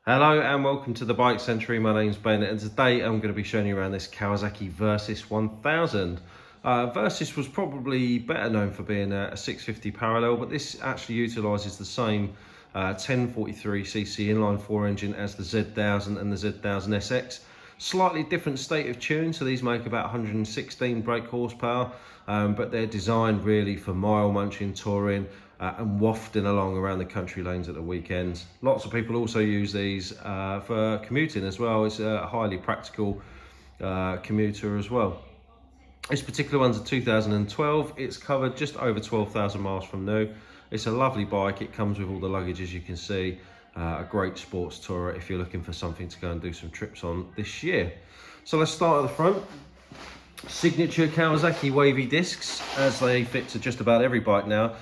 Hello and welcome to the Bike Century. My name's Ben and today I'm going to be showing you around this Kawasaki Versys 1000. Versys was probably better known for being a 650 parallel, but this actually utilises the same 1043cc inline 4 engine as the Z1000 and the Z1000SX. Slightly different state of tune, so these make about 116 brake horsepower, but they're designed really for mile munching, touring, and wafting along around the country lanes at the weekends. Lots of people also use these for commuting as well. It's a highly practical commuter as well. This particular one's a 2012. It's covered just over 12,000 miles from new. It's a lovely bike. It comes with all the luggage, as you can see. A great sports tourer if you're looking for something to go and do some trips on this year. So let's start at the front. Signature Kawasaki wavy discs, as they fit to just about every bike now.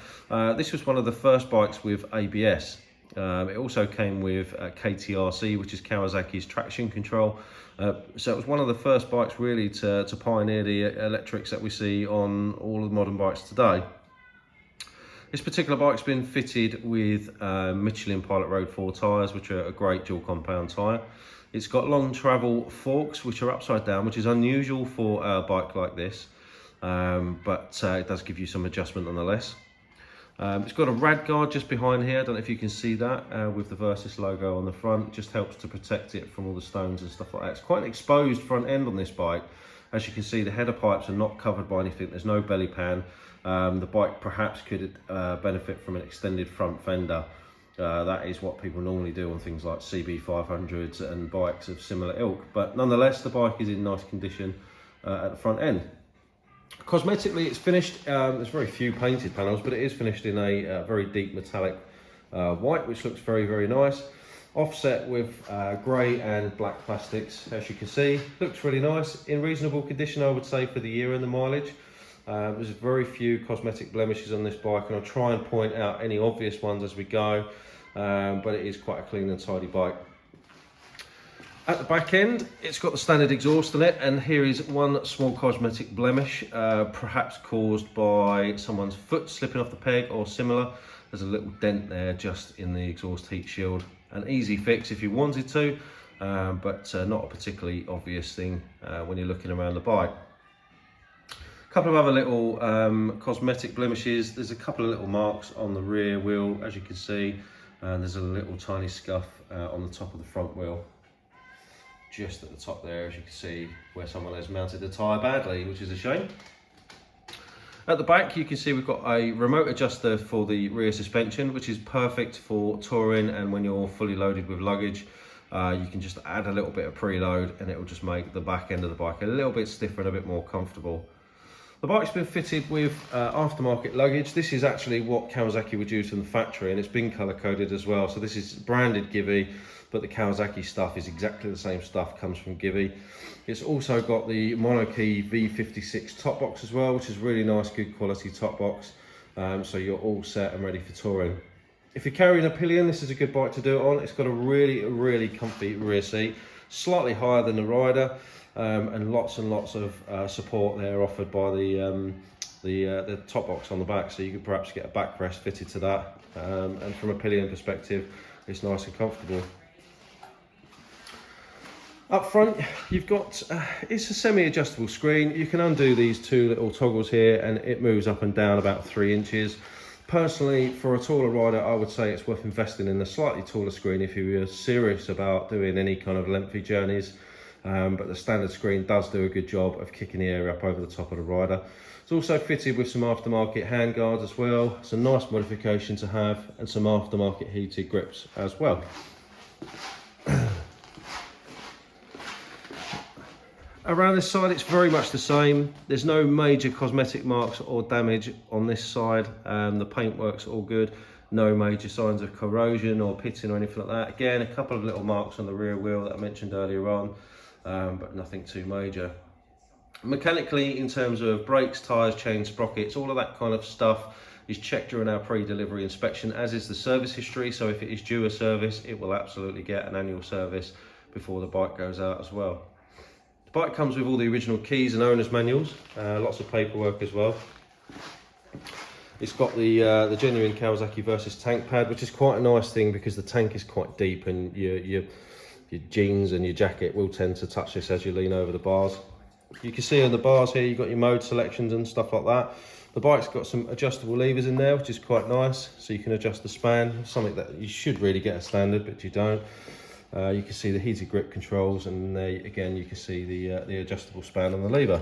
This was one of the first bikes with ABS. It also came with KTRC, which is Kawasaki's traction control. So it was one of the first bikes really to pioneer the electrics that we see on all of the modern bikes today. This particular bike's been fitted with Michelin Pilot Road 4 tyres, which are a great dual compound tyre. It's got long travel forks, which are upside down, which is unusual for a bike like this, but it does give you some adjustment nonetheless. It's got a rad guard just behind here. I don't know if you can see that with the Versys logo on the front. It just helps to protect it from all the stones and stuff like that. It's quite an exposed front end on this bike. As you can see, the header pipes are not covered by anything. There's no belly pan. The bike perhaps could benefit from an extended front fender. That is what people normally do on things like CB500s and bikes of similar ilk. But nonetheless, the bike is in nice condition at the front end. Cosmetically, it's finished. There's very few painted panels, but it is finished in a very deep metallic white, which looks very, very nice. Offset with grey and black plastics, as you can see. Looks really nice. In reasonable condition, I would say, for the year and the mileage. There's very few cosmetic blemishes on this bike, and I'll try and point out any obvious ones as we go, but it is quite a clean and tidy bike. At the back end, it's got the standard exhaust on it, and here is one small cosmetic blemish, perhaps caused by someone's foot slipping off the peg or similar. There's a little dent there just in the exhaust heat shield. An easy fix if you wanted to, but not a particularly obvious thing when you're looking around the bike. A couple of other little cosmetic blemishes. There's a couple of little marks on the rear wheel, as you can see, and there's a little tiny scuff on the top of the front wheel. Just at the top there, as you can see, where someone has mounted the tyre badly, which is a shame. At the back, you can see we've got a remote adjuster for the rear suspension, which is perfect for touring and when you're fully loaded with luggage. You can just add a little bit of preload and it will just make the back end of the bike a little bit stiffer and a bit more comfortable. The bike's been fitted with aftermarket luggage. This is actually what Kawasaki would use from the factory, and it's been colour coded as well. So this is branded Givi, but the Kawasaki stuff is exactly the same stuff, comes from Givi. It's also got the monokey V56 top box as well, which is really nice, good quality top box. So you're all set and ready for touring. If you're carrying a pillion, this is a good bike to do it on. It's got a really comfy rear seat, slightly higher than the rider. And lots of support there offered by the top box on the back, so you could perhaps get a backrest fitted to that, and from a pillion perspective it's nice and comfortable. Up front you've got it's a semi-adjustable screen. You can undo these two little toggles here and it moves up and down about 3 inches. Personally, for a taller rider, I would say it's worth investing in a slightly taller screen if you're serious about doing any kind of lengthy journeys. But the standard screen does do a good job of kicking the air up over the top of the rider. It's also fitted with some aftermarket handguards as well. It's a nice modification to have, and some aftermarket heated grips as well. Around this side, it's very much the same. There's no major cosmetic marks or damage on this side. The paintwork's all good. No major signs of corrosion or pitting or anything like that. Again, a couple of little marks on the rear wheel that I mentioned earlier on. But nothing too major. Mechanically, in terms of brakes, tyres, chains, sprockets, all of that kind of stuff is checked during our pre-delivery inspection, as is the service history. So if it is due a service, it will absolutely get an annual service before the bike goes out as well. The bike comes with all the original keys and owner's manuals, lots of paperwork as well. It's got the genuine Kawasaki Versys tank pad, which is quite a nice thing because the tank is quite deep, and your jeans and your jacket will tend to touch this as you lean over the bars. You can see on the bars here, you've got your mode selections and stuff like that. The bike's got some adjustable levers in there, which is quite nice. So you can adjust the span, something that you should really get a standard, but you don't. You can see the heated grip controls, and again, you can see the adjustable span on the lever.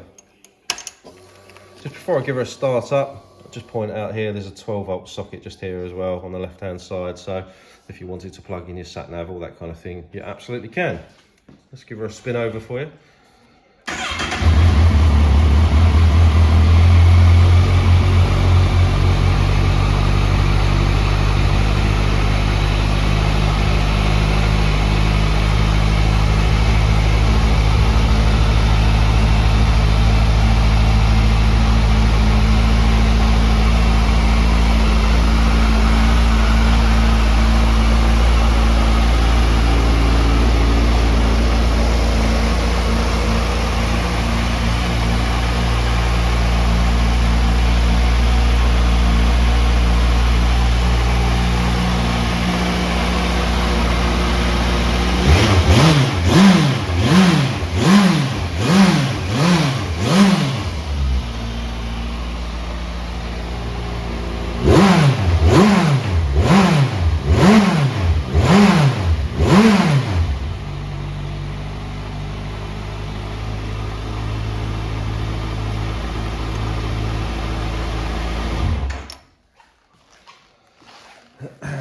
Just before I give her a start up, I'll just point out here, there's a 12-volt socket just here as well on the left-hand side. So if you wanted to plug in your sat-nav, all that kind of thing, you absolutely can. Let's give her a spin over for you.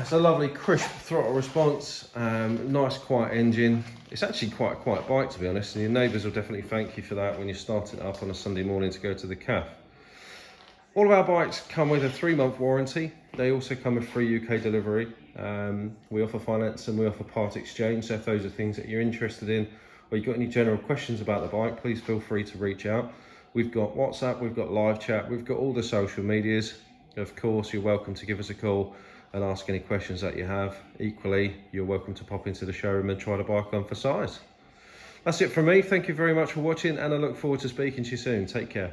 It's a lovely crisp throttle response, nice quiet engine. It's actually quite a quiet bike, to be honest, and your neighbours will definitely thank you for that when you're starting it up on a Sunday morning to go to the cafe. All of our bikes come with a 3-month warranty. They also come with free UK delivery. We offer finance and we offer part exchange, so if those are things that you're interested in, or you've got any general questions about the bike, please feel free to reach out. We've got WhatsApp, we've got live chat, we've got all the social medias. Of course, you're welcome to give us a call and ask any questions that you have. Equally, you're welcome to pop into the showroom and try the bike on for size. That's it from me. Thank you very much for watching, and I look forward to speaking to you soon. Take care.